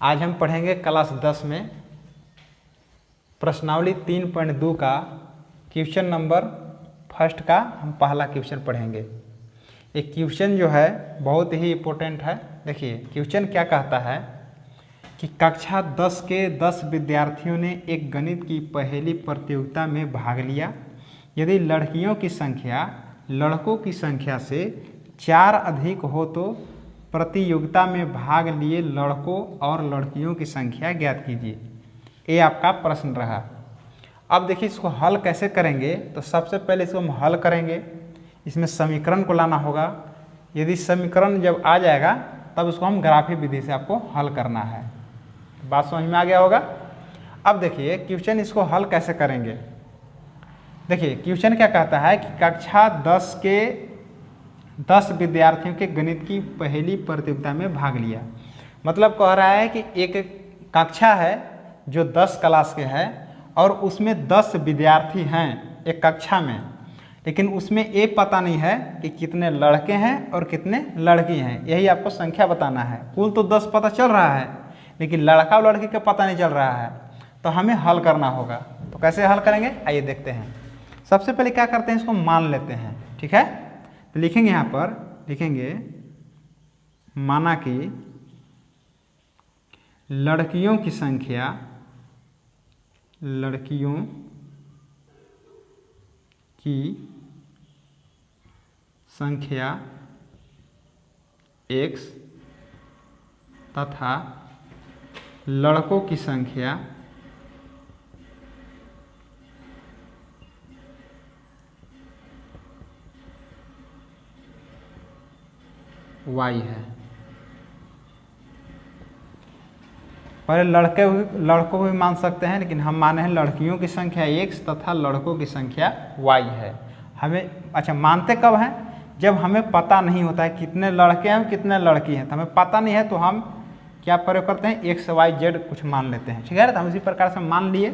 आज हम पढ़ेंगे क्लास 10 में प्रश्नावली 3.2 का क्वेश्चन नंबर फर्स्ट का हम पहला क्वेश्चन पढ़ेंगे। ये क्वेश्चन जो है बहुत ही इम्पोर्टेंट है। देखिए क्वेश्चन क्या कहता है कि कक्षा 10 के 10 विद्यार्थियों ने एक गणित की पहेली प्रतियोगिता में भाग लिया। यदि लड़कियों की संख्या लड़कों की संख्या से 4 अधिक हो तो प्रतियोगिता में भाग लिए लड़कों और लड़कियों की संख्या ज्ञात कीजिए। ये आपका प्रश्न रहा। अब देखिए इसको हल कैसे करेंगे, तो सबसे पहले इसको हम हल करेंगे। इसमें समीकरण को लाना होगा। यदि समीकरण जब आ जाएगा तब उसको हम ग्राफी विधि से आपको हल करना है। बात समझ में आ गया होगा। अब देखिए क्वेश्चन इसको हल कैसे करेंगे। देखिए क्वेश्चन क्या कहता है कि कक्षा 10 के 10 विद्यार्थियों के गणित की पहेली प्रतियोगिता में भाग लिया। मतलब कह रहा है कि एक कक्षा है जो 10 क्लास के हैं और उसमें 10 विद्यार्थी हैं एक कक्षा में, लेकिन उसमें ये पता नहीं है कि कितने लड़के हैं और कितने लड़की हैं। यही आपको संख्या बताना है। कुल तो 10 पता चल रहा है, लेकिन लड़का और लड़की का पता नहीं चल रहा है, तो हमें हल करना होगा। तो कैसे हल करेंगे आइए देखते हैं। सबसे पहले क्या करते हैं, इसको मान लेते हैं। ठीक है, तो लिखेंगे यहाँ पर, लिखेंगे माना कि लड़कियों की संख्या x तथा लड़कों की संख्या y है। पहले लड़कों को भी मान सकते हैं, लेकिन हम माने हैं लड़कियों की संख्या x तथा लड़कों की संख्या y है। हमें अच्छा मानते कब हैं, जब हमें पता नहीं होता है कितने लड़के हैं कितने लड़की हैं। तो हमें पता नहीं है तो हम क्या प्रयोग करते हैं, x y z कुछ मान लेते हैं। ठीक है, तो हम इसी प्रकार से मान लिए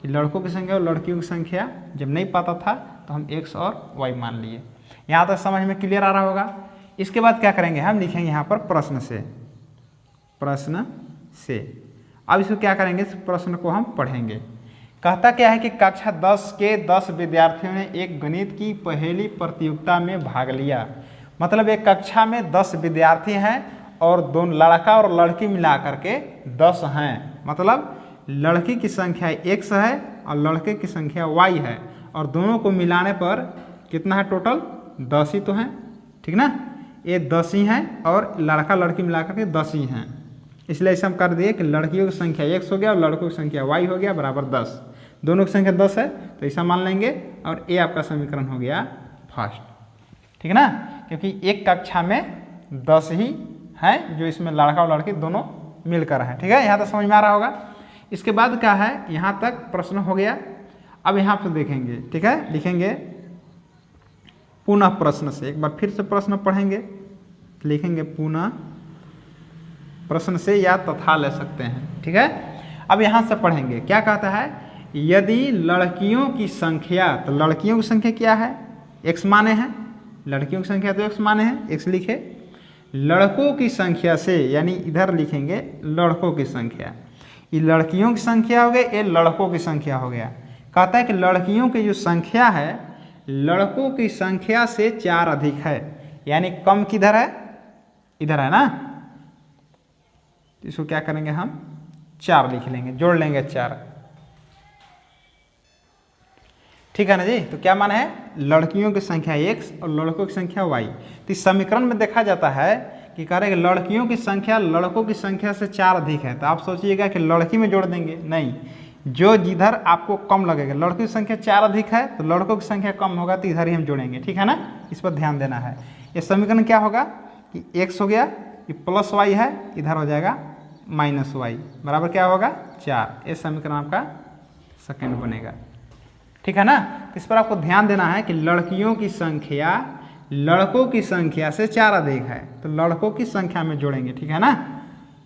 कि लड़कों की संख्या और लड़कियों की संख्या जब नहीं पता था तो हम x और y मान लिए। यहाँ तक समझ में क्लियर आ रहा होगा। इसके बाद क्या करेंगे, हम लिखेंगे यहाँ पर प्रश्न से। अब इसको क्या करेंगे, इस प्रश्न को हम पढ़ेंगे। कहता क्या है कि कक्षा 10 के 10 विद्यार्थियों ने एक गणित की पहेली प्रतियोगिता में भाग लिया। मतलब एक कक्षा में 10 विद्यार्थी हैं और दोनों लड़का और लड़की मिला करके 10 हैं। मतलब लड़की की संख्या x है और लड़के की संख्या y है, और दोनों को मिलाने पर कितना है, टोटल 10 ही तो हैं। ठीक ना, ये 10 ही हैं और लड़का लड़की मिला करके 10 ही हैं। इसलिए ऐसा हम कर दिए कि लड़कियों की संख्या x हो गया और लड़कों की संख्या y हो गया बराबर 10। दोनों की संख्या 10 है तो ऐसा मान लेंगे, और ये आपका समीकरण हो गया फर्स्ट। ठीक है ना, क्योंकि एक कक्षा में 10 ही हैं जो इसमें लड़का और लड़की दोनों मिलकर हैं। ठीक है, यहाँ तक समझ में आ रहा होगा। इसके बाद क्या है, यहाँ तक प्रश्न हो गया। अब यहाँ पर देखेंगे। ठीक है, लिखेंगे पुनः प्रश्न से। एक बार फिर से प्रश्न पढ़ेंगे, लिखेंगे पुनः प्रश्न से या तथा ले सकते हैं। ठीक है, अब यहाँ से पढ़ेंगे। क्या कहता है, यदि लड़कियों की संख्या, तो लड़कियों की संख्या क्या है, x माने हैं, लड़कियों की संख्या तो x माने हैं, x लिखे। लड़कों की संख्या से, यानी इधर लिखेंगे लड़कों की संख्या। ये लड़कियों की संख्या हो गई, ये लड़कों की संख्या हो गया। कहता है कि लड़कियों की जो संख्या है लड़कों की संख्या से 4 अधिक है, यानी कम किधर है, इधर है ना। इसको क्या करेंगे, हम 4 लिख लेंगे, जोड़ लेंगे 4। ठीक है ना जी। तो क्या माना है, लड़कियों की संख्या x और लड़कों की संख्या y। तो इस समीकरण में देखा जाता है कि कह रहे हैं लड़कियों की संख्या लड़कों की संख्या से 4 अधिक है। तो आप सोचिएगा कि लड़की में जोड़ देंगे, नहीं, जो जिधर आपको कम लगेगा, लड़कों की संख्या 4 अधिक है तो लड़कों की संख्या कम होगा तो इधर ही हम जोड़ेंगे। ठीक है ना, इस पर ध्यान देना है। ये समीकरण क्या होगा कि x हो गया, ये प्लस y है, इधर हो जाएगा माइनस y, बराबर क्या होगा 4। ये समीकरण आपका सेकंड बनेगा। ठीक है ना, इस पर आपको ध्यान देना है कि लड़कियों की संख्या लड़कों की संख्या से 4 अधिक है तो लड़कों की संख्या में जोड़ेंगे। ठीक है ना,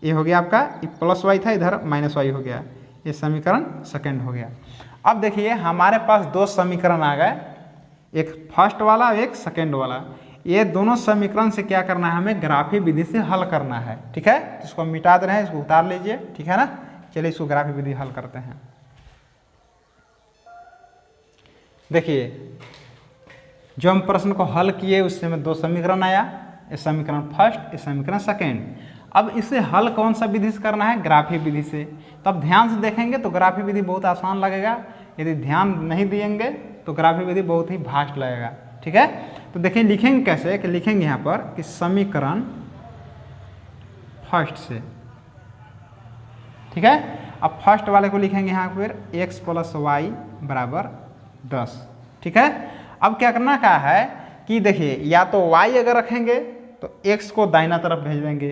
ये हो गया आपका, ये प्लस y था, इधर माइनस y हो गया। ये समीकरण सेकंड हो गया। अब देखिए हमारे पास 2 समीकरण आ गए, एक फर्स्ट वाला एक सेकंड वाला। ये दोनों समीकरण से क्या करना है, हमें ग्राफी विधि से हल करना है। ठीक है, तो इसको हम मिटा दे रहे हैं, इसको उतार लीजिए। ठीक है ना, चलिए इसको ग्राफी विधि हल करते हैं। देखिए जो हम प्रश्न को हल किए उससे में दो समीकरण आया, ये समीकरण फर्स्ट, ये समीकरण सेकेंड। अब इसे हल कौन सा विधि से करना है, ग्राफी विधि से। तो अब ध्यान से देखेंगे तो ग्राफी विधि बहुत आसान लगेगा, यदि ध्यान नहीं देंगे तो ग्राफी विधि बहुत ही भास्ट लगेगा। ठीक है, तो देखिए लिखेंगे कैसे, कि लिखेंगे यहाँ पर कि समीकरण फर्स्ट से। ठीक है, अब फर्स्ट वाले को लिखेंगे यहाँ पर x + y = 10। ठीक है, अब क्या करना क्या है कि देखिए या तो y अगर रखेंगे तो x को दाहिना तरफ भेज देंगे।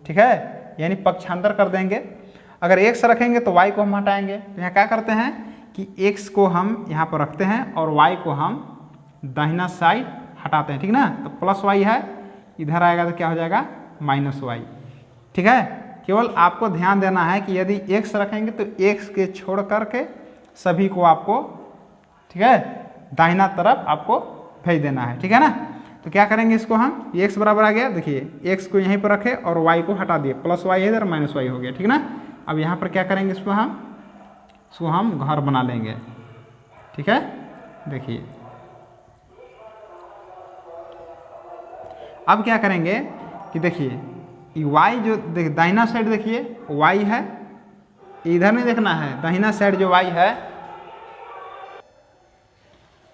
ठीक है, यानी पक्षांतर कर देंगे। अगर x रखेंगे तो y को हम हटाएंगे। तो यहाँ क्या करते हैं कि x को हम यहाँ पर रखते हैं और y को हम दाहिना साइड हटाते हैं। ठीक ना, तो +y है, इधर आएगा तो क्या हो जाएगा -y। ठीक है, केवल आपको ध्यान देना है कि यदि x रखेंगे तो x के छोड़ करके सभी को आपको, ठीक है, दाहिना तरफ आपको भेज देना है। ठीक है ना, तो क्या करेंगे इसको हम, x बराबर आ गया, देखिए x को यहीं पर रखे और y को हटा दिए, +y है इधर -y हो गया। ठीक ना, अब यहाँ पर क्या करेंगे, इसको हम घर बना लेंगे। ठीक है, देखिए अब क्या करेंगे कि देखिए y जो दाहिना साइड देखिए y है, इधर नहीं देखना है, दाहिना साइड जो y है,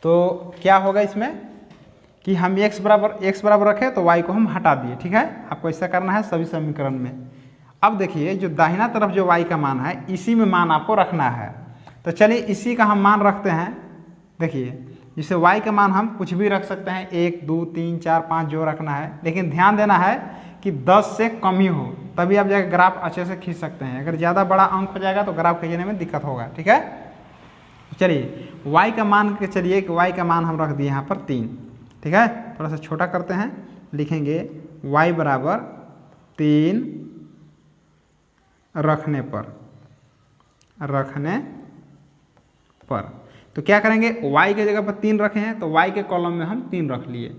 तो क्या होगा इसमें कि हम x बराबर रखें तो y को हम हटा दिए। ठीक है, आपको ऐसा करना है सभी समीकरण में। अब देखिए जो दाहिना तरफ जो y का मान है इसी में मान आपको रखना है। तो चलिए इसी का हम मान रखते हैं। देखिए जिसे y का मान हम कुछ भी रख सकते हैं, 1 2 3 4 5 जो रखना है, लेकिन ध्यान देना है कि 10 से कम ही हो, तभी आप जाकर ग्राफ अच्छे से खींच सकते हैं। अगर ज़्यादा बड़ा अंक हो जाएगा तो ग्राफ खींचने में दिक्कत होगा। ठीक है, चलिए y का मान के चलिए कि y का मान हम रख दिए यहाँ पर 3। ठीक है, थोड़ा सा छोटा करते हैं, लिखेंगे y बराबर 3 रखने पर। तो क्या करेंगे, y के जगह पर 3 रखे हैं तो y के कॉलम में हम 3 रख लिए।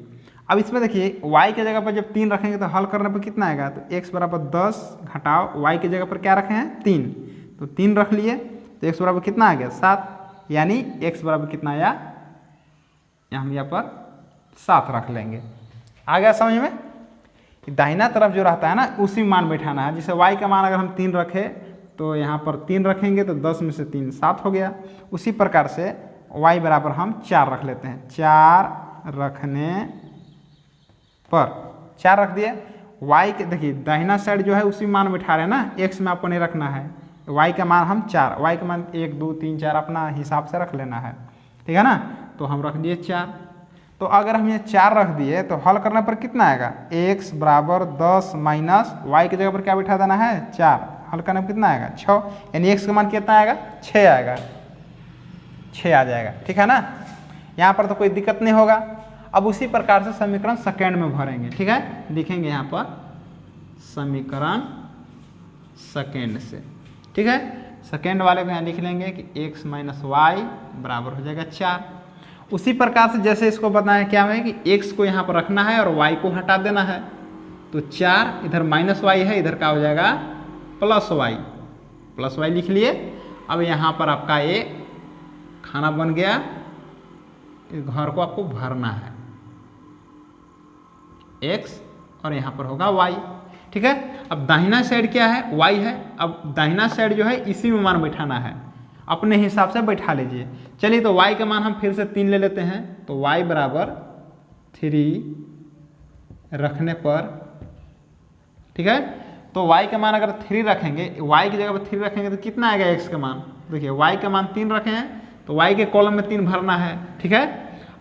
अब इसमें देखिए y के जगह पर जब 3 रखेंगे तो हल करने पर कितना आएगा, तो x बराबर 10 घटाओ y के जगह पर क्या रखे हैं 3, तो 3 रख लिए, तो x बराबर कितना आ गया 7, यानी x बराबर कितना आया, हम यहाँ पर 7 रख लेंगे। आ गया समझ में, कि दाहिना तरफ जो रहता है ना उसी मान बैठाना है। जैसे y का मान अगर हम 3 रखें तो यहाँ पर 3 रखेंगे तो 10 में से 3 7 हो गया। उसी प्रकार से y बराबर हम 4 रख लेते हैं, 4 रखने पर 4 रख दिए। y के देखिए दाहिना साइड जो है उसी मान बैठा रहे हैं ना, x में आपको नहीं रखना है। y का मान हम 4, y का मान 1 2 3 4 अपना हिसाब से रख लेना है। ठीक है ना, तो हम रख दिए 4। तो अगर हम ये 4 रख दिए तो हल करने पर कितना आएगा, x बराबर 10 माइनस y की जगह पर क्या बिठा देना है 4, हल करने पर कितना आएगा 6, यानी x का मान कितना आएगा 6 आएगा, 6 आ जाएगा। ठीक है ना, यहाँ पर तो कोई दिक्कत नहीं होगा। अब उसी प्रकार से समीकरण सेकेंड में भरेंगे। ठीक है, लिखेंगे यहाँ पर समीकरण सेकेंड से। ठीक है, सेकेंड वाले को यहाँ लिख लेंगे कि x माइनस वाई बराबर हो जाएगा 4। उसी प्रकार से जैसे इसको बताया क्या है कि x को यहाँ पर रखना है और y को हटा देना है, तो 4 इधर -y है, इधर का हो जाएगा +y लिख लिए। अब यहाँ पर आपका ये खाना बन गया, इस घर को आपको भरना है x और यहाँ पर होगा y। ठीक है, अब दाहिना साइड क्या है y है, अब दाहिना साइड जो है इसी में मान बैठाना है, अपने हिसाब से बैठा लीजिए। चलिए तो y का मान हम फिर से 3 ले लेते हैं, तो y बराबर 3 रखने पर। ठीक है, तो y का मान अगर 3 रखेंगे, y की जगह पर 3 रखेंगे तो कितना आएगा x का मान, देखिए y का मान 3 रखे हैं तो y के कॉलम में 3 भरना है। ठीक है,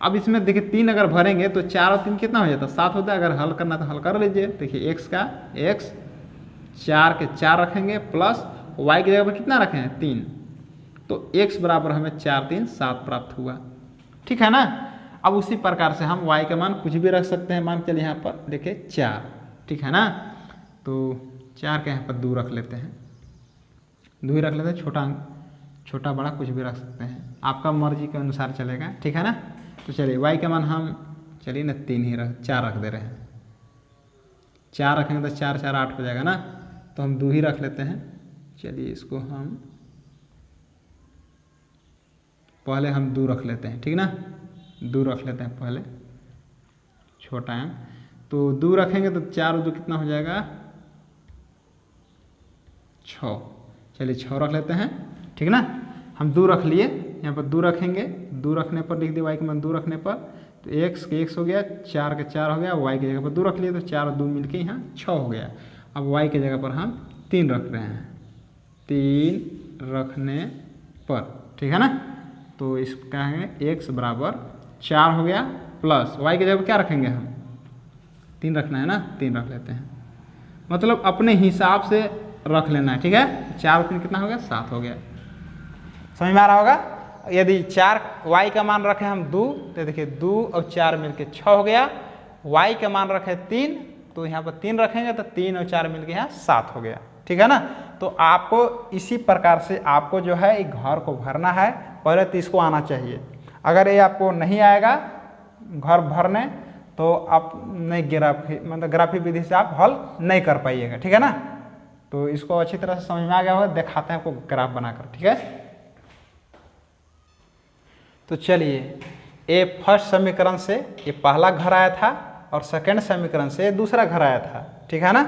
अब इसमें देखिए 3 अगर भरेंगे तो 4 और 3 कितना हो जाता है 7 होता है। अगर हल करना तो हल कर लीजिए। देखिए x का x 4 के 4 रखेंगे प्लस y की जगह पर कितना रखे हैं 3, तो x बराबर हमें 4 3 7 प्राप्त हुआ। ठीक है ना, अब उसी प्रकार से हम y का मान कुछ भी रख सकते हैं, मान चलिए यहाँ पर देखिए 4। ठीक है ना, तो 4 के यहाँ पर 2 रख लेते हैं, 2 ही रख लेते हैं, छोटा बड़ा कुछ भी रख सकते हैं, आपका मर्जी के अनुसार चलेगा। ठीक है ना, तो चलिए y का मान हम चलिए ना 3 ही 4 रख दे रहे हैं। 4 रखेंगे तो 4 4 8 हो जाएगा ना, तो हम 2 ही रख लेते हैं। चलिए इसको हम पहले 2 रख लेते हैं, ठीक ना, 2 रख लेते हैं पहले, छोटा है तो 2 रखेंगे तो 4 और 2 कितना हो जाएगा 6। चलिए 6 रख लेते हैं, ठीक ना। हम 2 रख लिए, यहाँ पर 2 रखेंगे, 2 रखने पर लिख दिए y के मान 2 रखने पर, तो x के x हो गया, 4 के 4 हो गया, y की जगह पर 2 रख लिए तो 4 और 2 मिलके यहाँ 6 हो गया। अब y की जगह पर हम 3 रख रहे हैं, 3 रखने पर, ठीक है ना। तो इसका है x बराबर 4 हो गया, प्लस y की जगह पर क्या रखेंगे हम 3 रखना है ना, 3 रख लेते हैं, मतलब अपने हिसाब से रख लेना है, ठीक है। 4 और 3 कितना हो गया 7 हो गया, समझ में आ रहा होगा। यदि 4 y का मान रखे हम 2 तो देखिए 2 और 4 मिलके 6 हो गया, y का मान रखे 3 तो यहाँ पर 3 रखेंगे तो 3 और 4 मिलके यहाँ 7 हो गया, ठीक है ना। तो आपको इसी प्रकार से आपको जो है एक घर को भरना है, पहले तो इसको आना चाहिए। अगर ये आपको नहीं आएगा घर भरने तो आप नहीं ग्राफी विधि से आप हल नहीं कर पाइएगा, ठीक है ना। तो इसको अच्छी तरह से समझ में आ गया होगा, दिखाते हैं आपको ग्राफ बनाकर, ठीक है। तो चलिए ये फर्स्ट समीकरण से ये पहला घर आया था और सेकंड समीकरण से दूसरा घर आया था, ठीक है ना।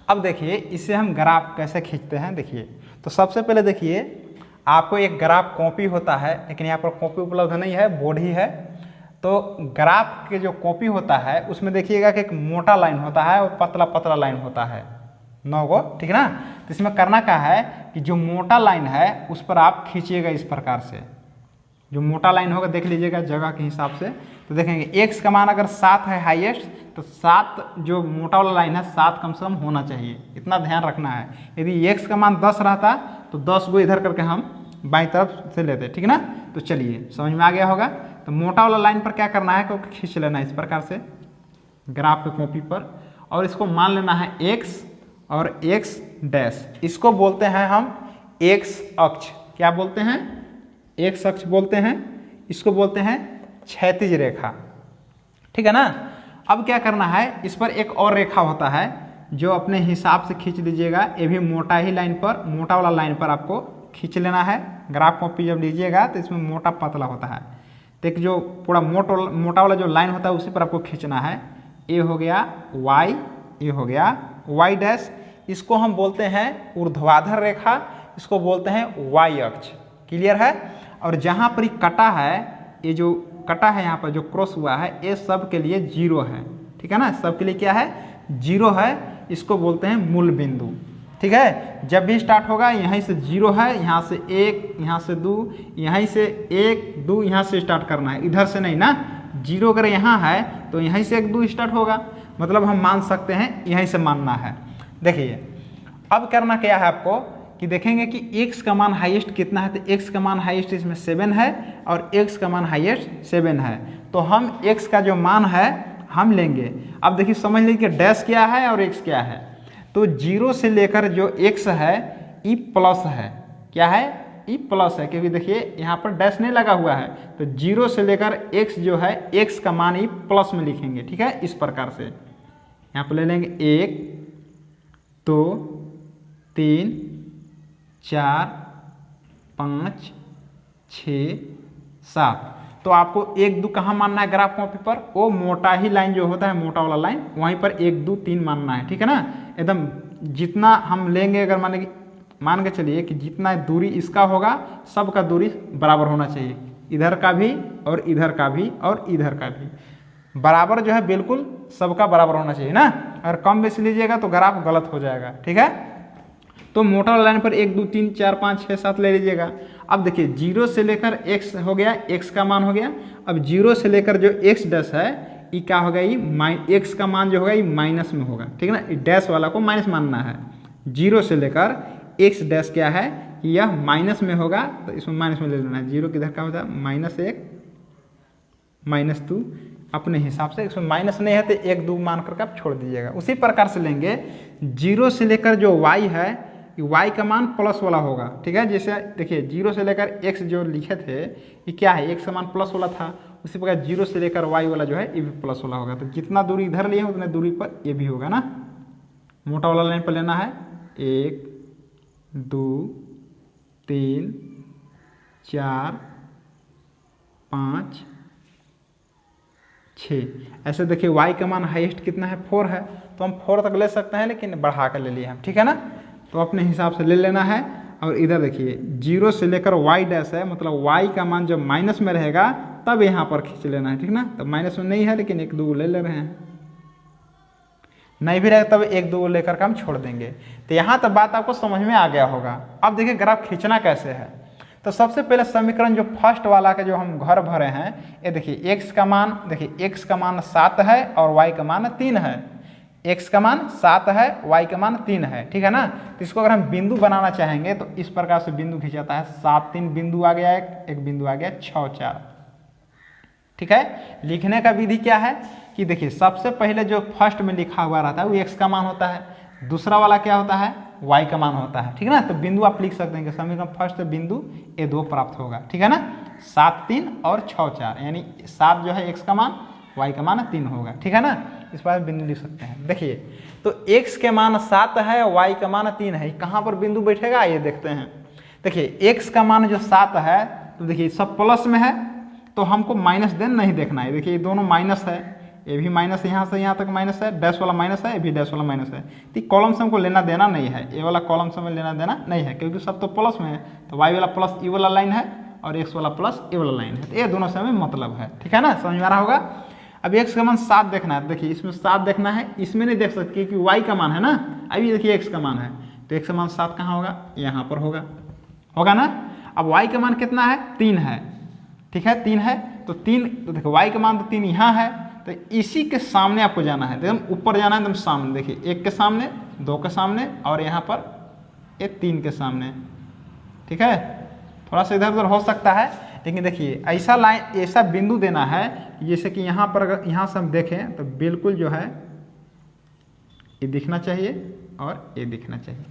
अब देखिए इसे हम ग्राफ कैसे खींचते हैं, देखिए तो सबसे पहले देखिए आपको एक ग्राफ कॉपी होता है, लेकिन यहाँ पर कॉपी उपलब्ध नहीं है, बोर्ड ही है। तो ग्राफ के जो कॉपी होता है उसमें देखिएगा कि एक मोटा लाइन होता है और पतला पतला लाइन होता है, 9 गो, ठीक है ना। तो इसमें करना क्या है कि जो मोटा लाइन है उस पर आप खींचिएगा इस प्रकार से, जो मोटा लाइन होगा देख लीजिएगा जगह के हिसाब से। तो देखेंगे x का मान अगर 7 है हाईएस्ट, तो 7 जो मोटा वाला लाइन है 7 कम से कम होना चाहिए, इतना ध्यान रखना है। यदि x का मान 10 रहता तो 10 गो इधर करके हम बाईं तरफ से लेते, ठीक है ना। तो चलिए समझ में आ गया होगा। तो मोटा वाला लाइन पर क्या करना है, क्योंकि खींच लेना है इस प्रकार से ग्राफ के कॉपी पर, और इसको मान लेना है x और x डैश, इसको बोलते हैं हम x अक्ष। क्या बोलते हैं, x अक्ष बोलते हैं, इसको बोलते हैं क्षैतिज रेखा, ठीक है ना। अब क्या करना है, इस पर एक और रेखा होता है जो अपने हिसाब से खींच लीजिएगा, ये भी मोटा ही लाइन पर, मोटा वाला लाइन पर आपको खींच लेना है। ग्राफ कॉपी जब लीजिएगा तो इसमें मोटा पतला होता है, तो एक जो पूरा मोटा वाला जो लाइन होता है उसी पर आपको खींचना है। ये हो गया y, ये हो गया y डैश, इसको हम बोलते हैं ऊर्ध्वाधर रेखा, इसको बोलते हैं y अक्ष, क्लियर है। और जहाँ पर कटा है, ये जो कटा है यहाँ पर जो क्रॉस हुआ है, ये सब के लिए 0 है, ठीक है ना। सब के लिए क्या है 0 है, इसको बोलते हैं मूल बिंदु, ठीक है। जब भी स्टार्ट होगा यहीं से 0 है, यहाँ से 1, यहाँ से 2, यहीं से 1 2, यहाँ से स्टार्ट करना है, इधर से नहीं ना। 0 अगर यहाँ है तो यहीं से 1 2 स्टार्ट होगा, मतलब हम मान सकते हैं यहीं से मानना है। देखिए अब करना क्या है आपको कि देखेंगे कि x का मान हाईएस्ट कितना है, तो x का मान हाईएस्ट इसमें 7 है और x का मान हाईएस्ट 7 है, तो हम x का जो मान है हम लेंगे। अब देखिए समझ लीजिए कि डैश क्या है और x क्या है, तो 0 से लेकर जो x है e प्लस है, क्या है e प्लस है, क्योंकि देखिए यहाँ पर डैश नहीं लगा हुआ है, तो 0 से लेकर x जो है x का मान e प्लस में लिखेंगे, ठीक है। इस प्रकार से यहाँ पर ले लेंगे 1 2 3 4 5 6 7, तो आपको 1 2 कहाँ मानना है ग्राफ कॉपी पर, वो मोटा ही लाइन जो होता है, मोटा वाला लाइन, वहीं पर 1 2 3 मानना है, ठीक है ना। एकदम जितना हम लेंगे, अगर मान के चलिए कि जितना दूरी इसका होगा सबका दूरी बराबर होना चाहिए, इधर का भी और इधर का भी और इधर का भी बराबर जो है, बिल्कुल सबका बराबर होना चाहिए ना। अगर कम बेसी लीजिएगा तो ग्राफ गलत हो जाएगा, ठीक है। तो मोटा वाला लाइन पर 1 2 3 4 5 6 7 ले लीजिएगा। अब देखिए 0 से लेकर x हो गया, x का मान हो गया। अब 0 से लेकर जो x डैश है ये क्या होगा, ये x का मान जो होगा ये माइनस में होगा, ठीक है ना। डैश वाला को माइनस मानना है। 0 से लेकर x डैश क्या है, यह माइनस में होगा, तो इसमें माइनस में ले लेना है। 0 किधर का होता है -1 -2, अपने हिसाब से। इसमें माइनस नहीं है तो 1 2 मान करके आप छोड़ दीजिएगा। उसी प्रकार से लेंगे 0 से लेकर जो y है, y का मान प्लस वाला होगा, ठीक है। जैसे देखिए 0 से लेकर x जो लिखे थे ये क्या है, x का मान प्लस वाला था, उसी प्रकार 0 से लेकर y वाला जो है ये भी प्लस वाला होगा। तो जितना दूरी इधर लिए हैं उतने दूरी पर ये भी होगा ना। मोटा वाला लाइन पर लेना है 1 2 3 4 5 6। ऐसे देखिए y का मान हाईएस्ट कितना है 4 है, तो हम 4 तक ले सकते हैं, लेकिन बढ़ा कर ले लिए हम, ठीक है ना। तो अपने हिसाब से ले लेना है। और इधर देखिए 0 से लेकर y डैश है, मतलब y का मान जब माइनस में रहेगा तब यहाँ पर खींच लेना है, ठीक ना। तो माइनस में नहीं है लेकिन 1 2 ले ले रहे हैं, नहीं भी रहेगा तब 1 2 लेकर के हम छोड़ देंगे। तो यहाँ तक बात आपको समझ में आ गया होगा। अब देखिए ग्राफ खींचना कैसे है। तो सबसे पहले समीकरण जो फर्स्ट वाला का जो हम घर भरे हैं, ये देखिए x का मान, देखिए x का मान 7 है और y का मान 3 है। x का मान 7 है, y का मान 3 है, ठीक है ना। तो इसको अगर हम बिंदु बनाना चाहेंगे तो इस प्रकार से बिंदु खींचाता है। 7 3 बिंदु आ गया, एक बिंदु आ गया 6 4, ठीक है। लिखने का विधि क्या है कि देखिए सबसे पहले जो फर्स्ट में लिखा हुआ रहता है वो x का मान होता है, दूसरा वाला क्या होता है y का मान होता है, ठीक है ना। तो बिंदु आप लिख सकते हैं कि समीकरण फर्स्ट बिंदु a2 प्राप्त होगा, ठीक है ना। 7 3 और 6 4, यानी 7 जो है x का मान, y का मान 3 होगा, ठीक है ना। इस पर बिंदु लिख सकते हैं। देखिए तो x के मान 7 है, y का मान 3 है, कहाँ पर बिंदु बैठेगा ये देखते हैं। देखिए x का मान जो 7 है, तो देखिए सब प्लस में है तो हमको माइनस देन नहीं देखना है। देखिए ये दोनों माइनस है, ये भी माइनस है, यहाँ से यहाँ तक माइनस है, डैश वाला माइनस है, ये भी डैश वाला माइनस है। तो कॉलम से हमको लेना देना नहीं है, ये वाला कॉलम से हमें लेना देना नहीं है, क्योंकि सब तो प्लस में है। तो y वाला प्लस ई वाला लाइन है और x वाला प्लस ए वाला लाइन है, तो ये दोनों से हमें मतलब है, ठीक है ना। समझ में आ रहा होगा। अब x का मान 7 देखना है, देखिए इसमें 7 देखना है, इसमें नहीं देख सकते क्योंकि y का मान है ना। अभी देखिए x का मान है, तो x का मान 7 कहाँ होगा, यहाँ पर होगा ना। अब y का मान कितना है 3 है, ठीक है 3 है। तो 3, तो देखो y का मान तो 3 यहाँ है, तो इसी के सामने आपको जाना है, एकदम ऊपर जाना है, एकदम सामने। देखिए 1 के सामने, 2 के सामने और यहाँ पर ये 3 के सामने, ठीक है। थोड़ा सा इधर उधर हो सकता है, लेकिन देखिए ऐसा लाइन, ऐसा बिंदु देना है जैसे कि यहाँ पर, अगर यहाँ से हम देखें तो बिल्कुल जो है ये दिखना चाहिए और ये दिखना चाहिए।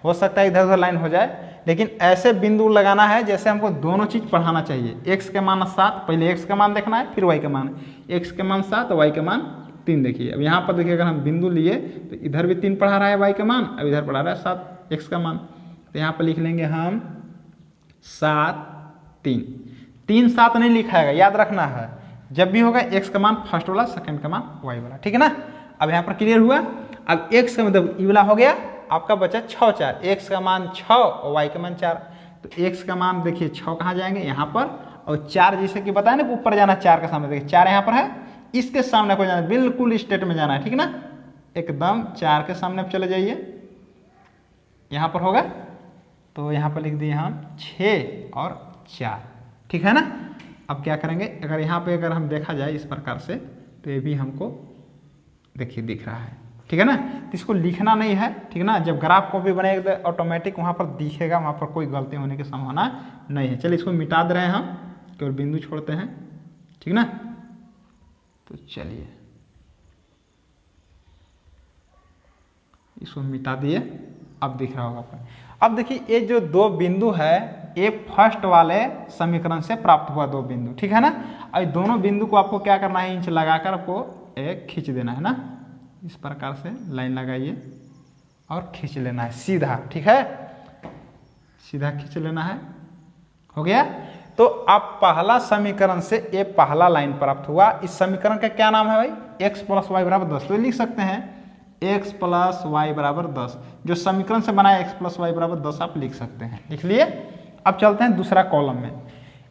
हो सकता है इधर उधर लाइन हो जाए, लेकिन ऐसे बिंदु लगाना है जैसे हमको दोनों चीज़ पढ़ाना चाहिए। x के मान 7, पहले x का मान देखना है, फिर y का मान। x के मान 7 और y का मान 3। देखिए अब यहाँ पर देखिए अगर हम बिंदु लिए तो इधर भी 3 पढ़ा रहा है y का मान, अब इधर पढ़ा रहा है 7 x का मान। तो यहाँ पर लिख लेंगे हम 7 3। 3 7 नहीं लिखा है, याद रखना है। जब भी होगा x का मान फर्स्ट वाला, सेकंड का मान y वाला, ठीक है ना। अब यहाँ पर क्लियर हुआ। अब x का मतलब ई वाला हो गया, आपका बचा 6 4। x का मान 6 और y का मान 4। तो x का मान देखिए 6 कहाँ जाएंगे, यहाँ पर, और 4 जैसे कि बताया ना ऊपर जाना 4 के सामने। देखिए 4 यहाँ पर है, इसके सामने को जाना है, बिल्कुल स्ट्रेट में जाना है, ठीक है ना। एकदम 4 के सामने चले जाइए, यहाँ पर होगा। तो यहाँ पर लिख दिए हम 6 और 4, ठीक है ना। अब क्या करेंगे, अगर यहाँ पे अगर हम देखा जाए इस प्रकार से, तो ये भी हमको देखिए दिख रहा है, ठीक है ना। तो इसको लिखना नहीं है, ठीक है ना। जब ग्राफ को भी बनेगा तो ऑटोमेटिक वहाँ पर दिखेगा, वहाँ पर कोई गलती होने की संभावना नहीं है। चलिए इसको मिटा दे रहे हैं हम, केवल बिंदु छोड़ते हैं, ठीक ना। तो चलिए इसको मिटा दिए, अब दिख रहा होगा आपको। अब देखिए ये जो 2 बिंदु है, ये फर्स्ट वाले समीकरण से प्राप्त हुआ 2 बिंदु, ठीक है ना। और दोनों बिंदु को आपको क्या करना है, इंच लगाकर आपको एक खींच देना है ना। इस प्रकार से लाइन लगाइए और खींच लेना है सीधा, ठीक है। सीधा खींच लेना है, हो गया। तो अब पहला समीकरण से ये पहला लाइन प्राप्त हुआ। इस समीकरण का क्या नाम है भाई, x + y = 10। तो लिख सकते हैं x + y = 10। जो समीकरण से बना है x + y = 10 आप लिख सकते हैं, लिख लिए। अब चलते हैं दूसरा कॉलम में।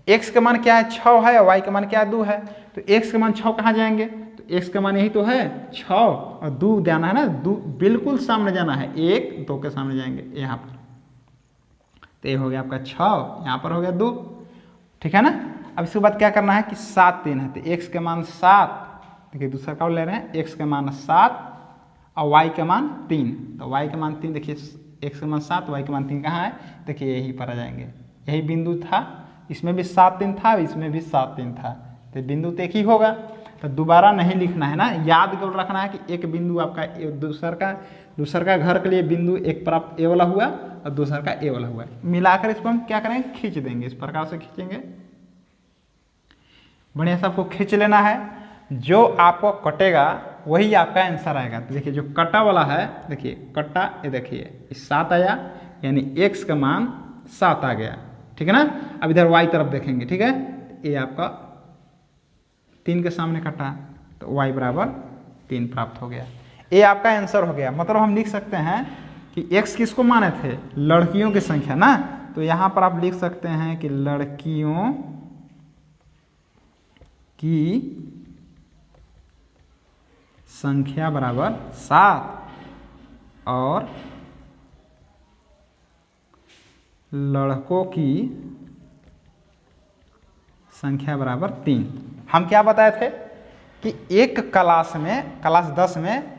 x का मान क्या है 6 है और y का मान क्या है 2 है। तो x का मान 6 कहाँ जाएंगे, तो x का मान यही तो है 6 और 2 जाना है ना, 2 बिल्कुल सामने जाना है, 1 2 के सामने जाएंगे यहाँ पर। तो ये हो गया आपका 6, यहाँ पर हो गया 2, ठीक है ना। अब इसके बाद क्या करना है कि 7 3 है, तो x के मान 7, देखिए दूसरा कॉल ले रहे हैं, x के मान 7 और y का मान 3। तो y का मान 3, देखिए x का मान 7, y का मान 3 कहाँ है, देखिए यहीं पर आ जाएंगे। यही बिंदु था, इसमें भी 7 3 था, इसमें भी 7 3 था, तो बिंदु तो एक ही होगा। तो दोबारा नहीं लिखना है ना, याद केवल रखना है कि एक बिंदु आपका दूसर का घर के लिए बिंदु एक प्राप्त ए वाला हुआ और दूसर का ए वाला हुआ। मिलाकर इसको हम क्या करेंगे, खींच देंगे, इस प्रकार से खींचेंगे। बढ़िया से आपको खींच लेना है, जो आपको कटेगा वही आपका आंसर आएगा। तो देखिए जो कटा वाला है, देखिए कटा, ये देखिए 7 आया, यानी x का मान 7 आ गया, ठीक है ना। अब इधर y तरफ देखेंगे, ठीक है, ये आपका 3 के सामने कटा तो y बराबर 3 प्राप्त हो गया। ये आपका आंसर हो गया। मतलब हम लिख सकते हैं कि x किसको माने थे, लड़कियों की संख्या ना, तो यहाँ पर आप लिख सकते हैं कि लड़कियों की संख्या बराबर 7 और लड़कों की संख्या बराबर 3। हम क्या बताए थे कि एक क्लास में, क्लास 10 में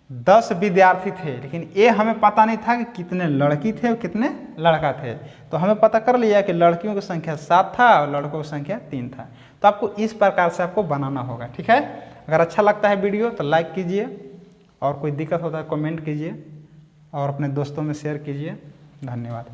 10 विद्यार्थी थे, लेकिन ये हमें पता नहीं था कि कितने लड़की थे और कितने लड़का थे। तो हमें पता कर लिया कि लड़कियों की संख्या 7 था और लड़कों की संख्या 3 था। तो आपको इस प्रकार से आपको बनाना होगा, ठीक है। अगर अच्छा लगता है वीडियो तो लाइक कीजिए, और कोई दिक्कत होता है कमेंट कीजिए, और अपने दोस्तों में शेयर कीजिए। धन्यवाद।